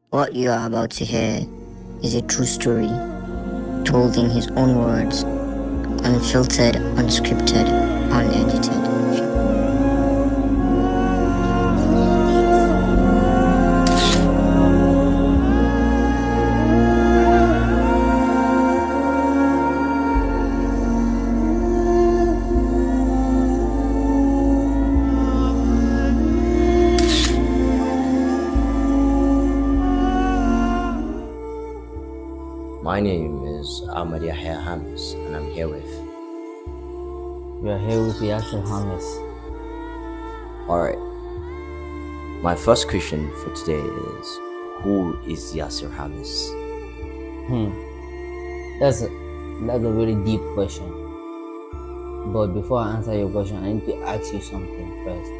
What you are about to hear is a true story, told in his own words, unfiltered, unscripted, unedited. My name is Yaseer Hamis, and I'm here with. We are here with Yaseer Hamis. Alright, my first question for today is, who is Yaseer Hamis? That's a very deep question. But before I answer your question, I need to ask you something first.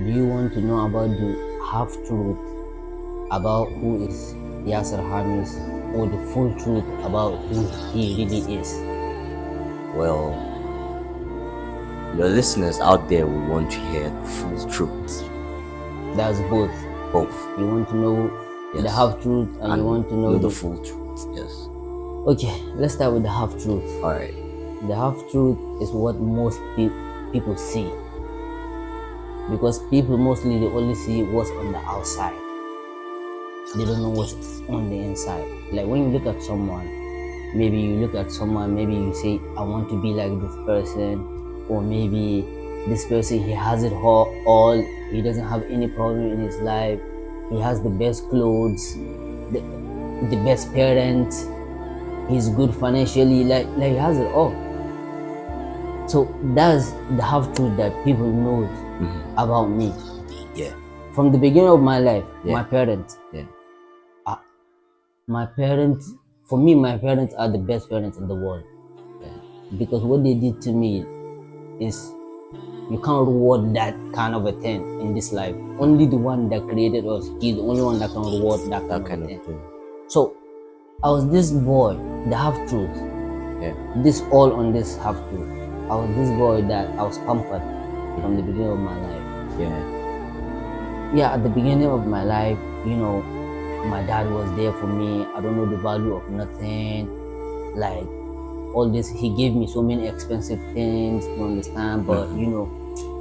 Do you want to know about the half truth about who is Yaseer Hamis, or the full truth about who he really is? Well, your listeners out there will want to hear the full truth. That's both. Both. You want to know the half truth and you want to know the full truth. Yes. Okay, let's start with the half truth. Alright. The half truth is what most people see, because people mostly they only see what's on the outside. They don't know what's on the inside. Like when you look at someone, maybe you say, I want to be like this person, or maybe this person, he has it all, he doesn't have any problem in his life, he has the best clothes, the best parents, he's good financially, like he has it all. So that's the half truth that people know about me. Yeah. From the beginning of my life, Yeah. my parents, for me, my parents are the best parents in the world. Because what they did to me is, you can't reward that kind of a thing in this life. Only the one that created us, he's the only one that can reward that kind of thing. So I was this boy, the half truth. Yeah. This all on this half truth. I was this boy that I was pampered from the beginning of my life. Yeah, at the beginning of my life, my dad was there for me. I don't know the value of nothing. Like all this, he gave me so many expensive things, you understand? But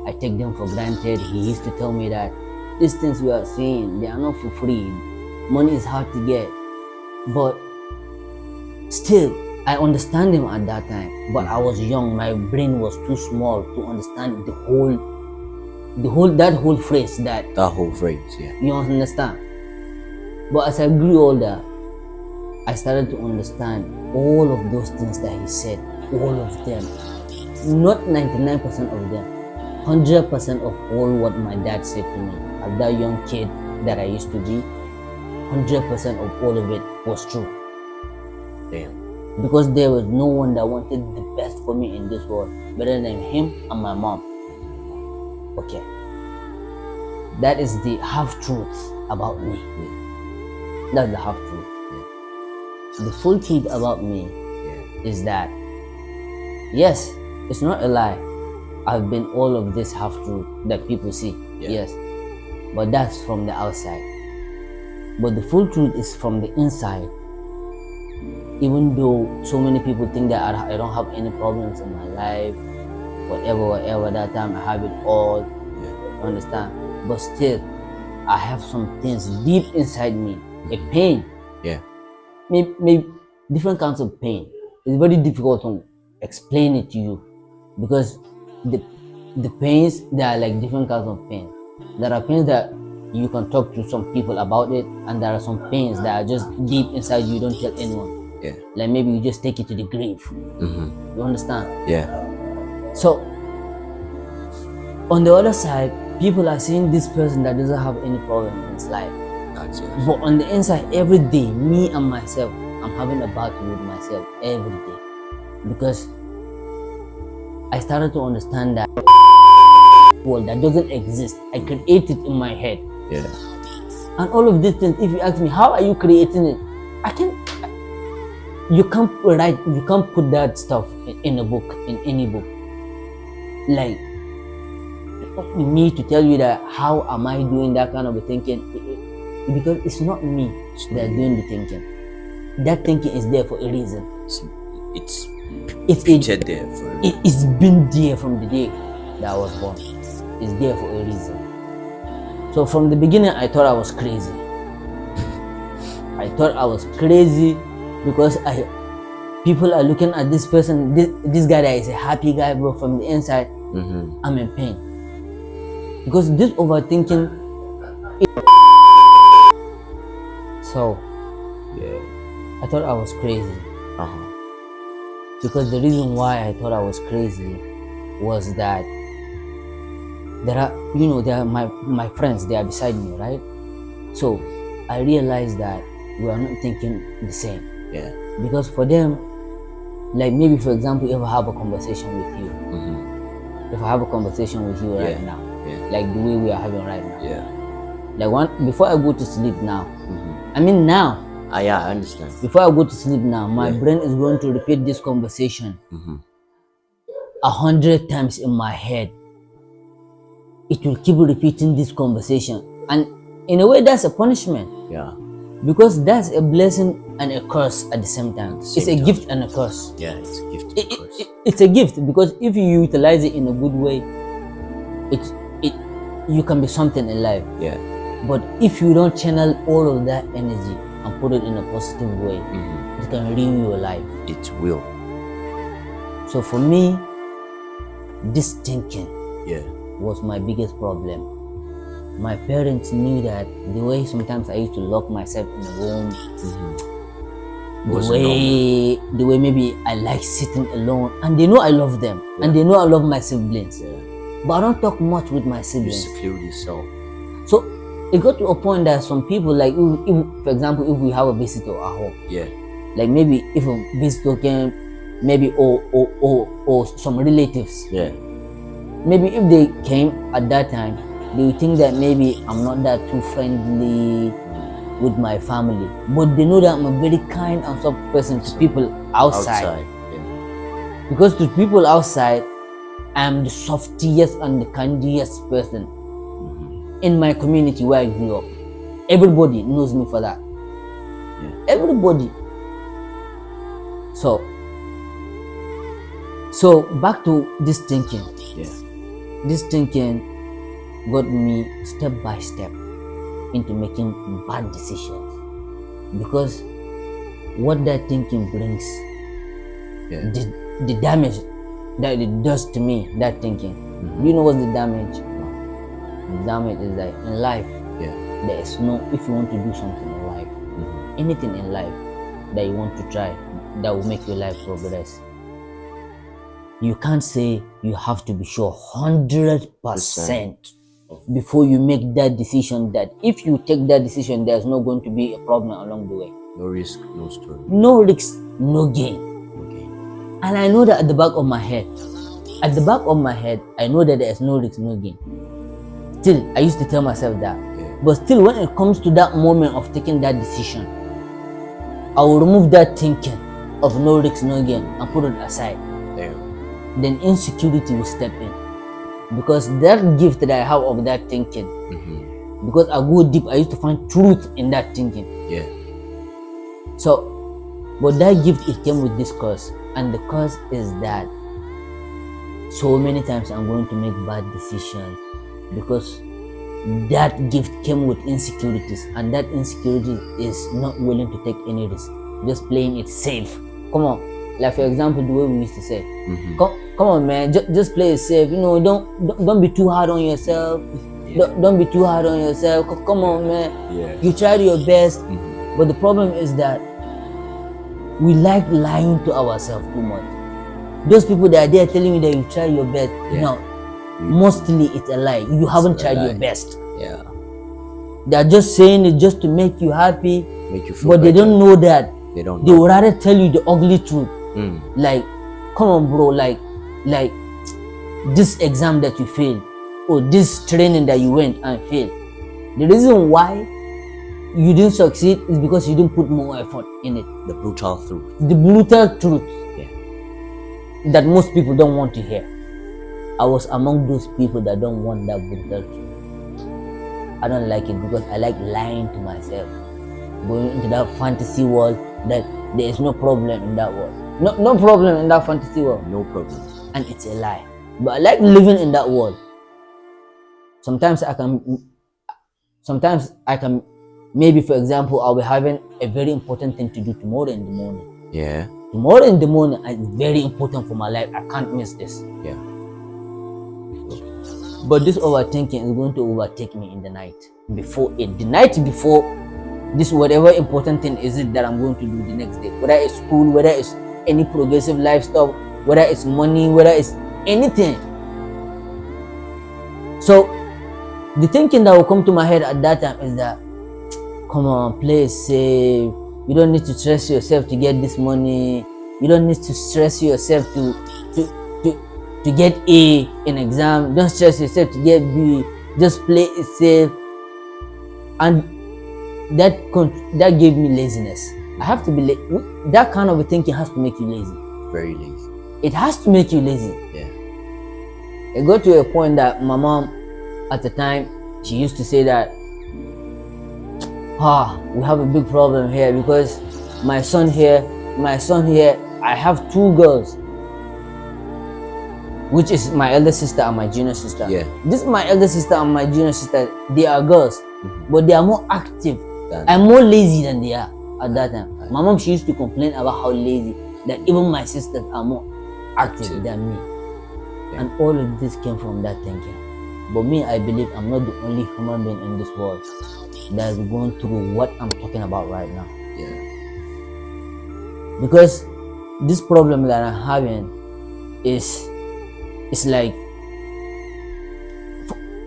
I take them for granted. He used to tell me that these things we are seeing, they are not for free. Money is hard to get. But still, I understand him at that time. But I was young. My brain was too small to understand that whole phrase. Yeah. You understand? But as I grew older, I started to understand all of those things that he said, all of them. Not 99% of them, 100% of all what my dad said to me as that young kid that I used to be, 100% of all of it was true. Damn. Because there was no one that wanted the best for me in this world better than him and my mom. Okay. That is the half truth about me. That's the half truth. The full truth about me is that, yes, it's not a lie. I've been all of this half truth that people see. Yes. But that's from the outside. But the full truth is from the inside. Even though so many people think that I don't have any problems in my life, whatever, that time I have it all. You understand? But still, I have some things deep inside me, a pain. Yeah. Maybe different kinds of pain. It's very difficult to explain it to you, because the pains, there are like different kinds of pain. There are pains that you can talk to some people about it, and there are some pains that are just deep inside you don't tell anyone. Yeah. Like maybe you just take it to the grave. You understand? Yeah. So on the other side, people are seeing this person that doesn't have any problem in his life. But on the inside, every day, me and myself, I'm having a battle with myself every day. Because I started to understand that world that doesn't exist, I create it in my head. Yeah. And all of these things, if you ask me, how are you creating it? You can't put that stuff in a book, in any book. Like, me to tell you that how am I doing that kind of thinking, because it's not me that's doing the thinking. That thinking is there for a reason. It's It's pictured there for it's been there from the day that I was born. It's there for a reason. So from the beginning, I thought I was crazy. I thought I was crazy because people are looking at this person, this guy that is a happy guy, bro. From the inside, I'm in pain because this overthinking. So yeah. I thought I was crazy. Because the reason why I thought I was crazy was that there are my friends, they are beside me, right? So I realized that we are not thinking the same. Yeah. Because for them, like maybe for example, if I have a conversation with you, if I have a conversation with you right now, like the way we are having right now, like before I go to sleep now, I mean now. Yeah, I understand. Before I go to sleep now, my brain is going to repeat this conversation 100 times in my head. It will keep repeating this conversation, and in a way, that's a punishment. Yeah. Because that's a blessing and a curse at the same time. It's a gift and a curse. Yeah, it's a gift and a curse. It's a gift because if you utilize it in a good way, you can be something in life. Yeah. But if you don't channel all of that energy and put it in a positive way, it can ruin your life. It will. So for me, this thinking was my biggest problem. My parents knew that the way sometimes I used to lock myself in a room, the way maybe I like sitting alone, and they know I love them, and they know I love my siblings. But I don't talk much with my siblings. You seclude yourself. So it got to a point that some people, like if for example, if we have a visitor at home, like maybe if a visitor came, maybe or some relatives, maybe if they came at that time, they will think that maybe I'm not that too friendly with my family, but they know that I'm a very kind and soft person to people outside. Because to people outside, I'm the softest and the kindest person in my community where I grew up. Everybody knows me for that. Everybody. So back to this thinking. This thinking got me step by step into making bad decisions, because what that thinking brings, the damage that it does to me, that thinking. Do you know what's the damage? The damage is that in life, there is no, if you want to do something in life, anything in life that you want to try that will make your life progress, you can't say you have to be sure 100% before you make that decision, that if you take that decision, there's not going to be a problem along the way. No risk, no story. No risk, no gain. And I know that at the back of my head, I know that there's no risk, no gain. Still, I used to tell myself that. But still, when it comes to that moment of taking that decision, I will remove that thinking of no risk, no gain and put it aside. Then insecurity will step in. Because that gift that I have of that thinking, because I go deep, I used to find truth in that thinking. So, but that gift, it came with this curse. And the curse is that so many times I'm going to make bad decisions because that gift came with insecurities, and that insecurity is not willing to take any risk, just playing it safe. Come on, like for example, the way we used to say, come on man, just play it safe. You know, don't be too hard on yourself. Don't be too hard on yourself. Come on man, you tried your best. But the problem is that we like lying to ourselves too much. Those people that are there telling you that you tried your best, no, mostly it's a lie. You haven't tried your best. They are just saying it just to make you happy, make you feel but better. They don't know that. They don't They know. would rather tell you the ugly truth. Like, come on bro, like this exam that you failed, or this training that you went and failed. The reason why you didn't succeed is because you didn't put more effort in it. The brutal truth. The brutal truth that most people don't want to hear. I was among those people that don't want that brutal truth. I don't like it because I like lying to myself, going into that fantasy world that there is no problem in that world. No problem in that fantasy world. No problem. And it's a lie. But I like living in that world. Sometimes I can, maybe for example, I'll be having a very important thing to do tomorrow in the morning. Yeah. Tomorrow in the morning is very important for my life. I can't miss this. Yeah. But this overthinking is going to overtake me in the night. The night before this, whatever important thing is it that I'm going to do the next day. Whether it's school, whether it's any progressive life stuff, whether it's money, whether it's anything. So the thinking that will come to my head at that time is that, come on, play it safe. You don't need to stress yourself to get this money. You don't need to stress yourself to get A in exam. Don't stress yourself to get B. Just play it safe. And that gave me laziness. I have to be that kind of a thinking has to make you lazy. Very lazy. It has to make you lazy. Yeah. It got to a point that my mom, at the time, she used to say that, we have a big problem here because my son here, I have 2 girls, which is my elder sister and my junior sister. Yeah. This is my elder sister and my junior sister. They are girls, but they are more active. Than- I'm more lazy than they are at that time. My mom, she used to complain about how lazy, that even my sisters are more active than me. Yeah. And all of this came from that thinking. But me, I believe I'm not the only human being in this world that is going through what I'm talking about right now. Yeah. Because this problem that I'm having is like,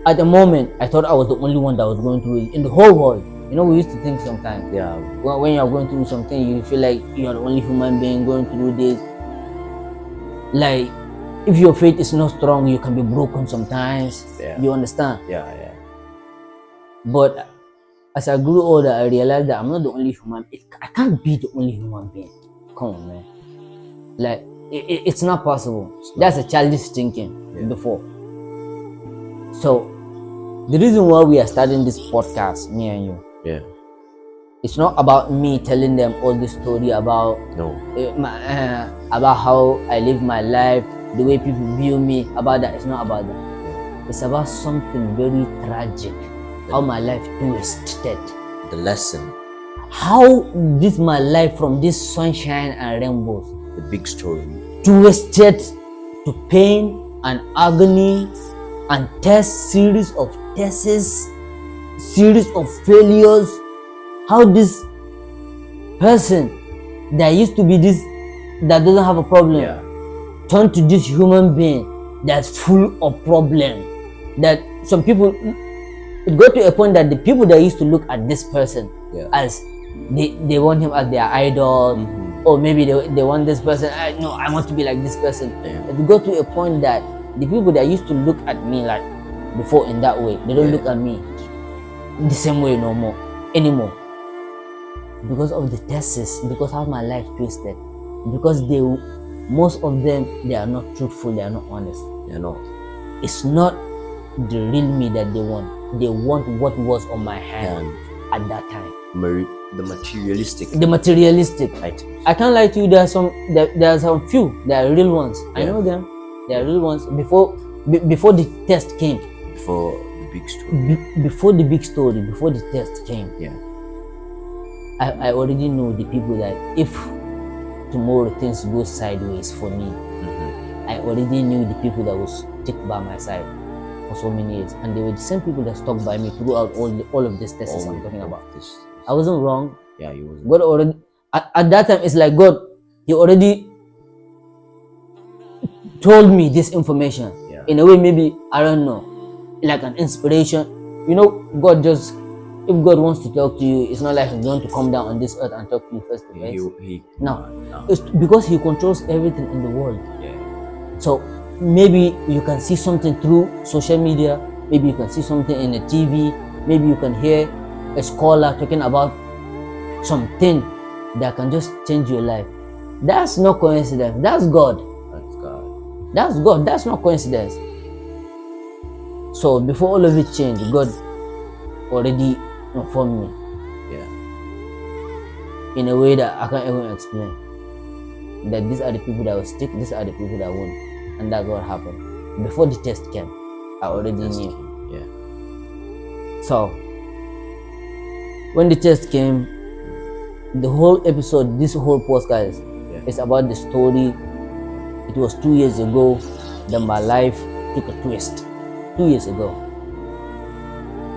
at the moment, I thought I was the only one that was going through it in the whole world. You know, we used to think sometimes, Yeah. when you're going through something, you feel like you're the only human being going through this. Like, if your faith is not strong, you can be broken sometimes. Yeah. You understand? Yeah. But as I grew older, I realized that I'm not the only human. I can't be the only human being. Come on, man. Like, it's not possible. That's a childish thinking before. So, the reason why we are starting this podcast, me and you, Yeah. it's not about me telling them all this story about No. about how I live my life, the way people view me, about that. It's not about that. It's about something very tragic. How my life twisted. The lesson. How this my life from this sunshine and rainbows The big story. twisted to pain and agony and series of tests, series of failures. How this person that used to be this, that doesn't have a problem, Yeah. turned to this human being that's full of problem. That some people, it got to a point that the people that used to look at this person as they want him as their idol, or maybe they want this person, I want to be like this person. Yeah. It got to a point that the people that used to look at me like before in that way, they don't look at me the same way no more anymore, because of the tests, because how my life twisted, because most of them, they are not truthful, they are not honest. They're not. It's not the real me that they want. They want what was on my hand at that time. The materialistic The materialistic. items. I can't lie to you. There are some few. There are real ones. I Yeah. know them. They are real ones. Before the test came. Before the big story. Before the big story. Before the test came. Yeah. I already know the people that if tomorrow things go sideways for me, I already knew the people that would stick by my side for so many years, and they were the same people that stuck by me throughout all of these tests I'm talking about. I wasn't wrong. Yeah, you wasn't. God already at that time, it's like God, He already told me this information in a way, maybe, I don't know, like an inspiration. You know, God just, if God wants to talk to you, it's not like He's going to come down on this earth and talk to you face to face. No, it's because He controls everything in the world. Yeah. So maybe you can see something through social media, maybe you can see something in the TV, maybe you can hear a scholar talking about something that can just change your life. That's not coincidence. That's God. That's God. That's God. That's not coincidence. So before all of it changed, God already informed me Yeah. in a way that I can't even explain. That these are the people that will stick, these are the people that won't, and that's what happened. Before the test came, I already knew. Yeah. So when the test came, the whole episode, this whole podcast is about the story. It was 2 years ago that my life took a twist. 2 years ago.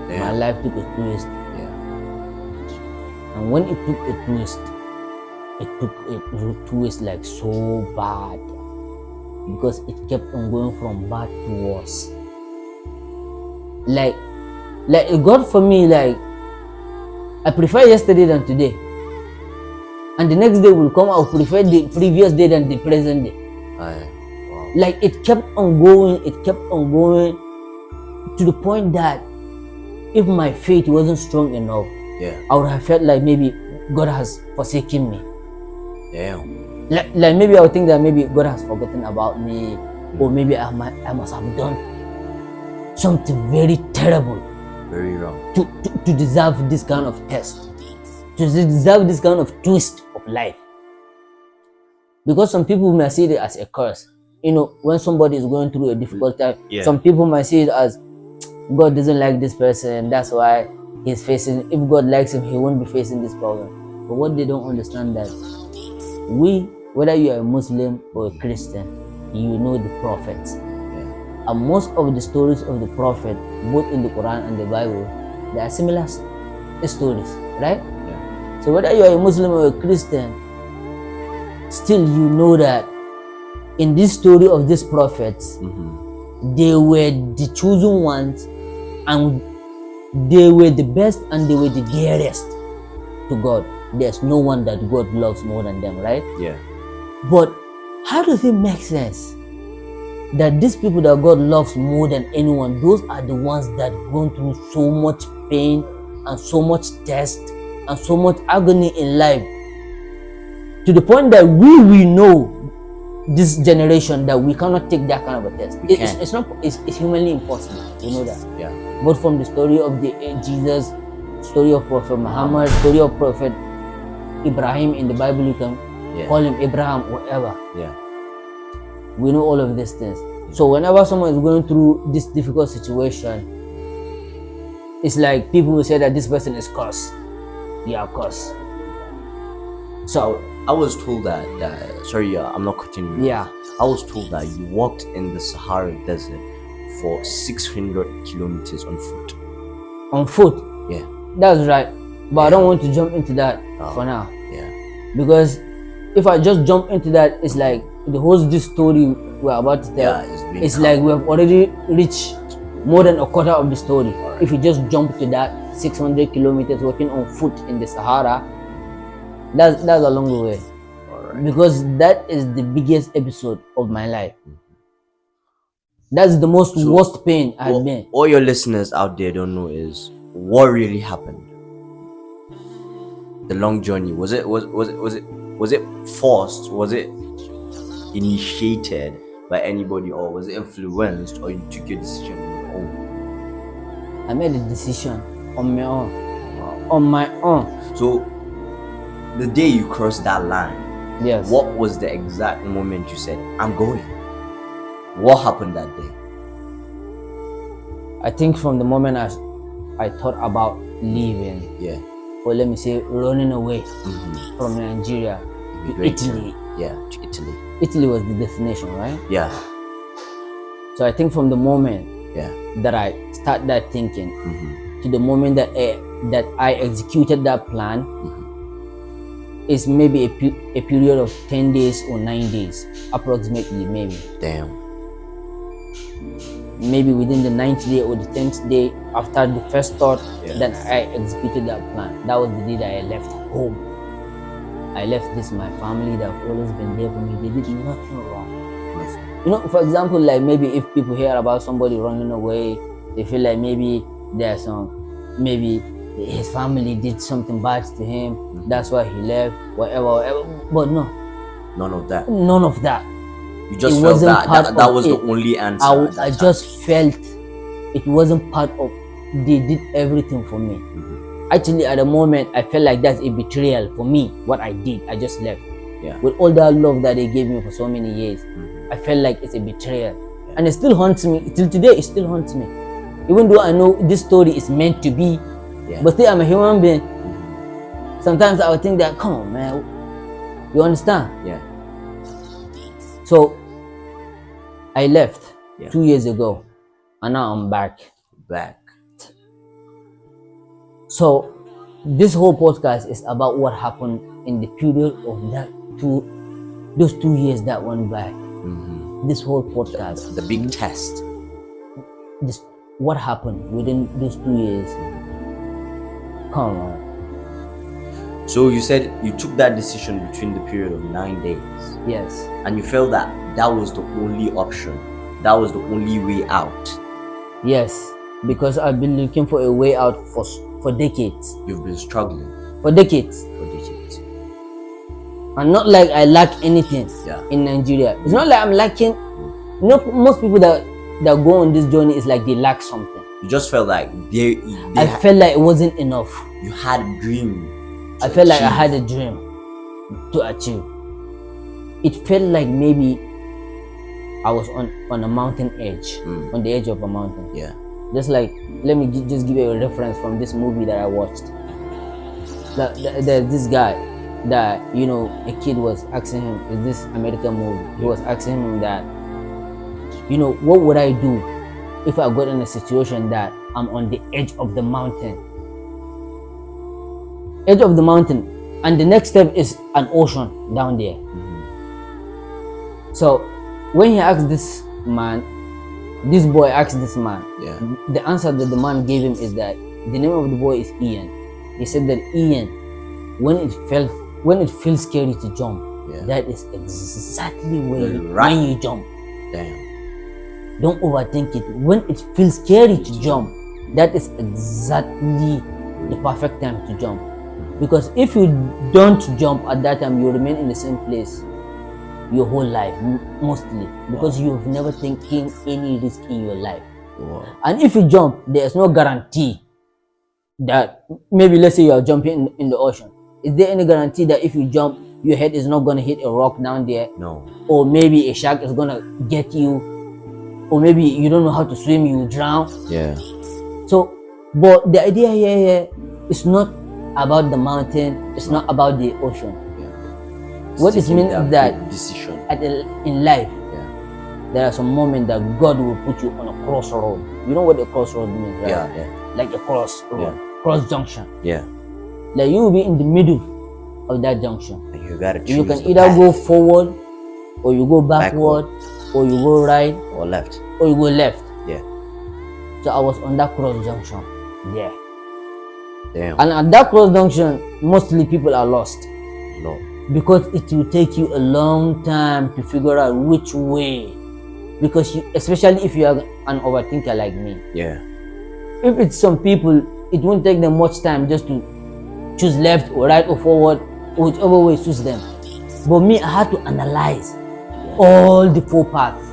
My life took a twist. Yeah. And when it took a twist, it took a twist like so bad. Because it kept on going from bad to worse. Like it got for me like I prefer yesterday than today. And the next day will come, I'll prefer the previous day than the present day. Wow. Like it kept on going to the point that if my faith wasn't strong enough, I would have felt like maybe God has forsaken me. Damn. Like maybe I would think that maybe God has forgotten about me, or maybe I must have done something very terrible, very wrong, to deserve this kind of test, to deserve this kind of twist of life. Because some people may see it as a curse. When somebody is going through a difficult time, some people might see it as God doesn't like this person, that's why he's facing. If God likes him, he won't be facing this problem. But what they don't understand that whether you are a Muslim or a Christian, you know the prophets. And most of the stories of the prophet, both in the Quran and the Bible, they are similar stories, right? So whether you are a Muslim or a Christian, still you know that in this story of these prophets, they were the chosen ones, and they were the best, and they were the dearest to God. There's no one that God loves more than them, right? Yeah. But how does it make sense that these people that God loves more than anyone, those are the ones that gone through so much pain and so much test and so much agony in life, to the point that we know this generation that we cannot take that kind of a test. It's humanly impossible. You know that. Yeah. But from the story of Jesus, story of Prophet Muhammad, story of Prophet Ibrahim in the Bible, you can call him Abraham, whatever. Yeah. We know all of these things. So whenever someone is going through this difficult situation, it's like people will say that this person is cursed. Yeah, cursed. So I was told that sorry, I'm not continuing. Yeah. I was told that you walked in the Sahara Desert for 600 kilometers on foot. On foot? Yeah. That's right. But I don't want to jump into that for now. Yeah. Because if I just jump into that, it's like the whole this story we're about to tell. It's like we have already reached more than a quarter of the story. Right. If you just jump to that 600 kilometers walking on foot in the Sahara, that's a long way. Right. Because that is the biggest episode of my life. That's the worst pain I've been. All your listeners out there don't know is what really happened. The long journey, was it forced? Was it initiated by anybody, or was it influenced, or you took your decision on your own? I made a decision on my own. Wow. On my own. So the day you crossed that line, yes, what was the exact moment you said, I'm going? What happened that day? I think from the moment I thought about leaving, or let me say running away from Nigeria to Italy. Yeah, to Italy. Italy was the destination, right? Yeah. So I think from the moment that I start that thinking to the moment that I executed that plan is maybe a period of 10 days or 9 days, approximately, maybe. Damn. Maybe within the 9th day or the 10th day after the first thought, then I executed that plan. That was the day that I left home. I left my family that have always been there for me. They did nothing wrong. You know, for example, like maybe if people hear about somebody running away, they feel like maybe maybe his family did something bad to him. That's why he left, whatever. But no. None of that. None of that. You just felt that was the only answer. I just felt it wasn't part of they did everything for me. Mm-hmm. Actually, at the moment, I felt like that's a betrayal for me. What I did, I just left. Yeah. With all that love that they gave me for so many years, Mm-hmm. I felt like it's a betrayal, and it still haunts me till today. It still haunts me, even though I know this story is meant to be. Yeah. But still, I'm a human being. Mm-hmm. Sometimes I would think that, come on, man, you understand? Yeah. So I left Yeah. 2 years ago, and now I'm back. Back. So this whole podcast is about what happened in the period of those 2 years that went by. Mm-hmm. This whole podcast, The big test. this what happened within those 2 years. Come on. So you said you took that decision between the period of 9 days, Yes. and you felt that that was the only option, that was the only way out. Yes. Because I've been looking for a way out for decades. You've been struggling For decades. for decades. And not like I lack anything Yeah. in Nigeria. It's not like I'm lacking. You know, most people that go on this journey is like they lack something. You just felt like I felt like it wasn't enough. you had a dream. I felt like I had a dream to achieve. It felt like maybe I was on a mountain edge, on the edge of a mountain. Yeah. Just like, let me just give you a reference from this movie that I watched. There's this guy that, you know, a kid was asking him, is this American movie? He was asking him that, you know, what would I do if I got in a situation that I'm on the edge of the mountain? Edge of the mountain, and the next step is an ocean down there. So when he asked this boy asked this man, Yeah. the answer that the man gave him is that the name of the boy is Ian. He said that Ian, when it feels scary to jump, Yeah. that is exactly when Right. you jump. Damn. Don't overthink it. When it feels scary to jump, that is exactly the perfect time to jump. Because if you don't jump at that time, you remain in the same place your whole life, mostly, because you've never taken any risk in your life. Wow. And if you jump, there's no guarantee that maybe, let's say you are jumping in the ocean. Is there any guarantee that if you jump, your head is not going to hit a rock down there? No. Or maybe a shark is going to get you? Or maybe you don't know how to swim, you drown? Yeah. So, but the idea here is not about the mountain, it's not about the ocean. What it means is that decision. In life, Yeah. there are some moments that God will put you on a crossroad. You know what a crossroad means, right? Yeah. Yeah. Like a crossroad, Yeah. cross junction. Yeah. Like you will be in the middle of that junction. And you gotta choose. You can the either path. go forward, or you go backward, or you go right, or left. or you go left. Yeah. So I was on that cross junction there. Damn. And at that cross junction, mostly people are lost. No. Because it will take you a long time to figure out which way. Because especially if you are an overthinker like me. Yeah. If it's some people, it won't take them much time just to choose left or right or forward, or whichever way suits them. But me, I had to analyze all the four paths.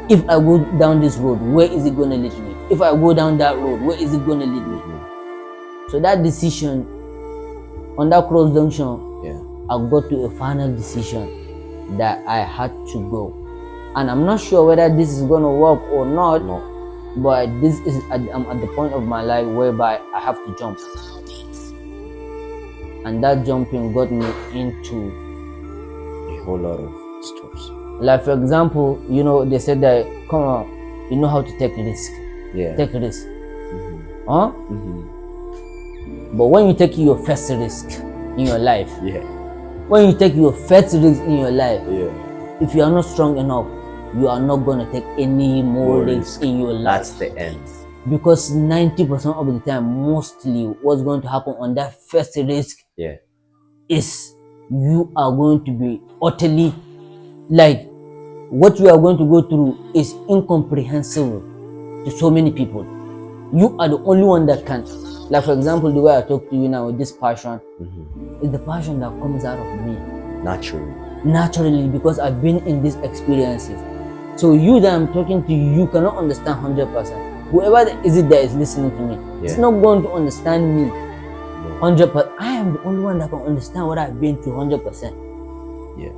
If I go down this road, where is it going to lead me? If I go down that road, where is it going to lead me? So that decision on that cross junction, I got to a final decision that I had to go. And I'm not sure whether this is going to work or not. No. But I'm at the point of my life whereby I have to jump. And that jumping got me into A whole lot of stuff. like, for example, you know, they said that, come on, you know how to take risk. Yeah. Take risk. Mm-hmm. Huh? Mm-hmm. But when you take your first risk in your life, Yeah. when you take your first risk in your life, Yeah. if you are not strong enough, you are not going to take any more risks in your life. That's the end. Because 90% of the time, mostly what's going to happen on that first risk Yeah. is you are going to be utterly, like, what you are going to go through is incomprehensible to so many people. You are the only one that can. Like, for example, the way I talk to you now with this passion, is the passion that comes out of me naturally, because I've been in these experiences. So you that I'm talking to, you cannot understand 100%. whoever is it that is listening to me, it's not going to understand me 100%. I am the only one that can understand what I've been through 100%. Yeah.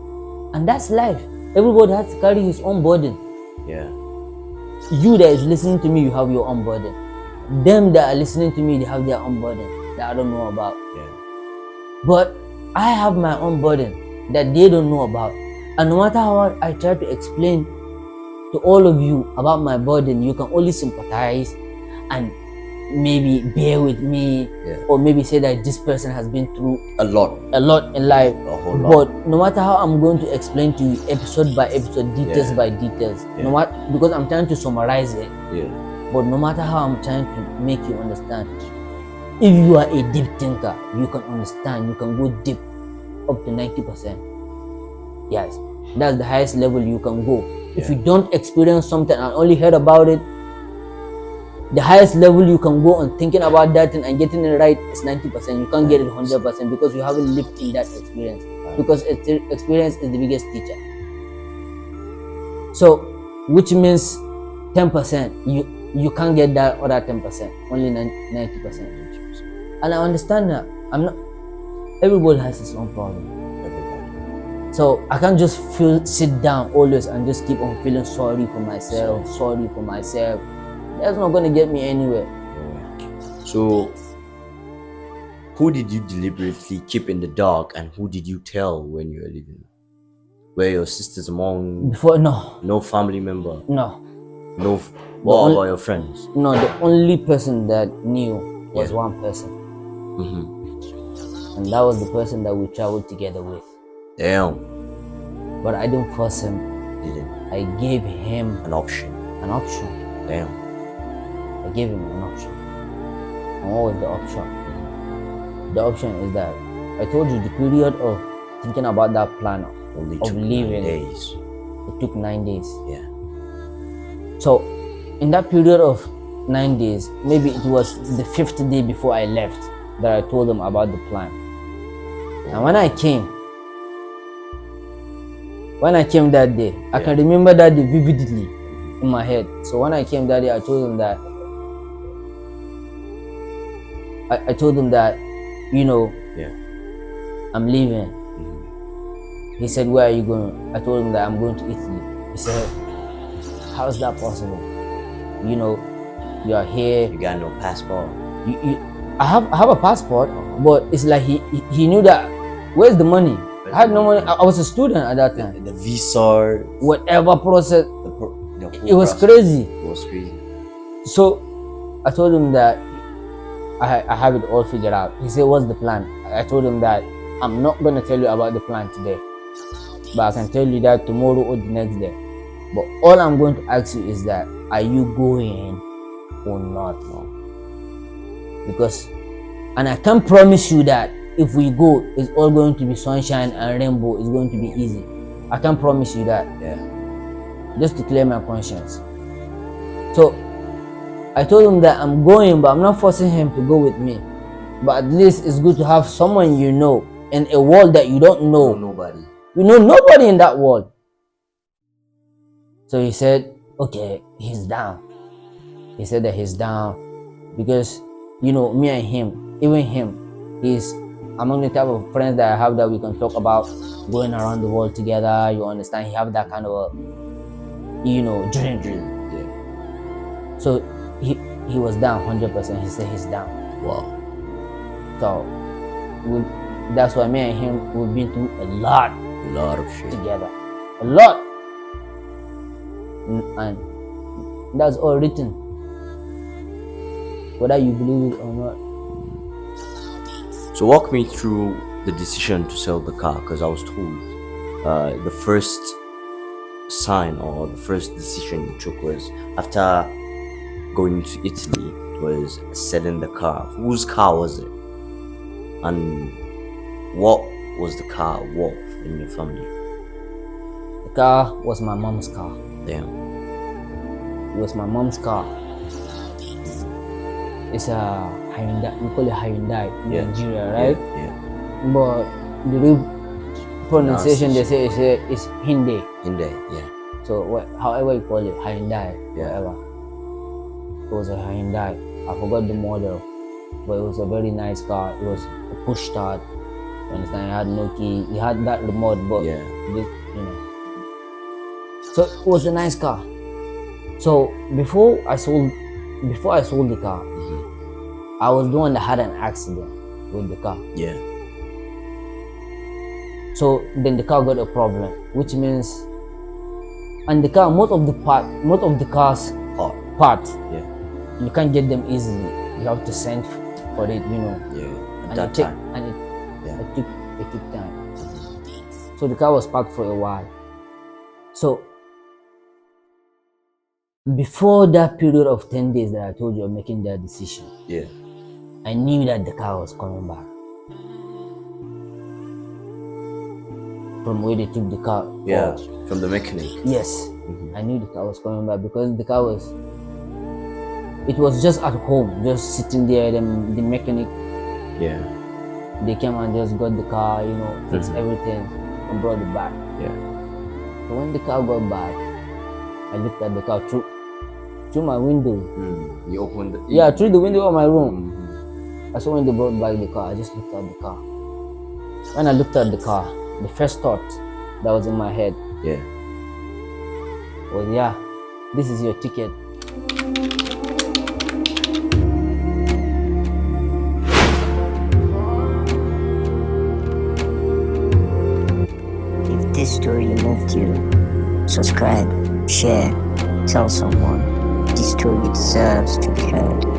And that's life. Everybody has to carry his own burden. Yeah. You that is listening to me, you have your own burden. Them that are listening to me, they have their own burden that I don't know about. Yeah. But I have my own burden that they don't know about. And no matter how I try to explain to all of you about my burden, you can only sympathize and maybe bear with me, or maybe say that this person has been through a lot in life. A whole lot. But no matter how I'm going to explain to you episode by episode, details by details, no matter, because I'm trying to summarize it. But no matter how I'm trying to make you understand, if you are a deep thinker, you can understand, you can go deep up to 90%. Yes, that's the highest level you can go. If you don't experience something and only heard about it, the highest level you can go on thinking about that thing and getting it right is 90%. You can't get it 100% because you haven't lived in that experience. Because experience is the biggest teacher. So, which means 10%, you can't get that other 10%, only 90%. And I understand that. Everybody has his own problem. So I can't just sit down always and just keep on feeling sorry for myself. That's not gonna get me anywhere. So, who did you deliberately keep in the dark, and who did you tell when you were leaving? Were your sisters among? Before, no. No family member. No. No. What about your friends? No, the only person that knew was one person, and that was the person that we traveled together with. Damn. But I didn't force him. Didn't. I gave him an option. Damn. I gave him an option. And what was the option? The option is that I told you the period of thinking about that plan of leaving. 9 days. It took 9 days. Yeah. So in that period of 9 days, maybe it was the 5th day before I left that I told them about the plan. And when I came that day, I can remember that day vividly in my head. So when I came that day, I told them that I'm leaving. He said, where are you going? I told him that I'm going to Italy. He said, how is that possible? You are here. You got no passport. I have a passport, but it's like he knew that. Where's the money? I had no money. I was a student at that time. The visa, whatever process, it was crazy. It was crazy. So I told him that I have it all figured out. He said, what's the plan? I told him that I'm not going to tell you about the plan today, but I can tell you that tomorrow or the next day. But all I'm going to ask you is that, are you going or not? Because, and I can't promise you that if we go, it's all going to be sunshine and rainbow. It's going to be easy. I can't promise you that. Just to clear my conscience. So I told him that I'm going, but I'm not forcing him to go with me. But at least it's good to have someone you know in a world that you don't know. Nobody. You know nobody in that world. So he said, okay, he's down. He said that he's down because, me and him, even him, he's among the type of friends that I have that we can talk about going around the world together. You understand? He have that kind of a, dream. Yeah. So he was down 100%. He said he's down. Wow. So that's why me and him, we've been through a lot of shit together. A lot. And that's all written, whether you believe it or not. So walk me through the decision to sell the car, because I was told the first sign or the first decision you took was after going to Italy was selling the car. Whose car was it? And what was the car worth in your family? The car was my mom's car. Damn. It was my mom's car. It's a Hyundai. We call it Hyundai in Nigeria, right? Yeah. But the real pronunciation they say is Hyundai. Hyundai, yeah. So however you call it, Hyundai, whatever. It was a Hyundai. I forgot the model, but it was a very nice car. It was a push start. You understand? It had no key. It had that remote, but Yeah. this, So it was a nice car. So before I sold the car, I was the one that had an accident with the car. Yeah. So then the car got a problem, which means, and the car, most of the cars parts, Yeah. you can't get them easily. You have to send for it, Yeah. At And that it took, time. and Yeah. it took time. So the car was parked for a while. So before that period of 10 days that I told you of making that decision, Yeah. I knew that the car was coming back from where they took the car. Yeah. From the mechanic. Yes, I knew the car was coming back because the car was. It was just at home, just sitting there. The mechanic, Yeah. they came and just got the car, fixed everything and brought it back. Yeah. So when the car got back, I looked at the car through my window. You opened the Yeah, through the window of my room. I saw when they brought back the car. I just looked at the car. When I looked at the car, the first thought that was in my head Yeah. was, yeah, this is your ticket. If this story moved you, subscribe, share, tell someone. This story deserves to be heard.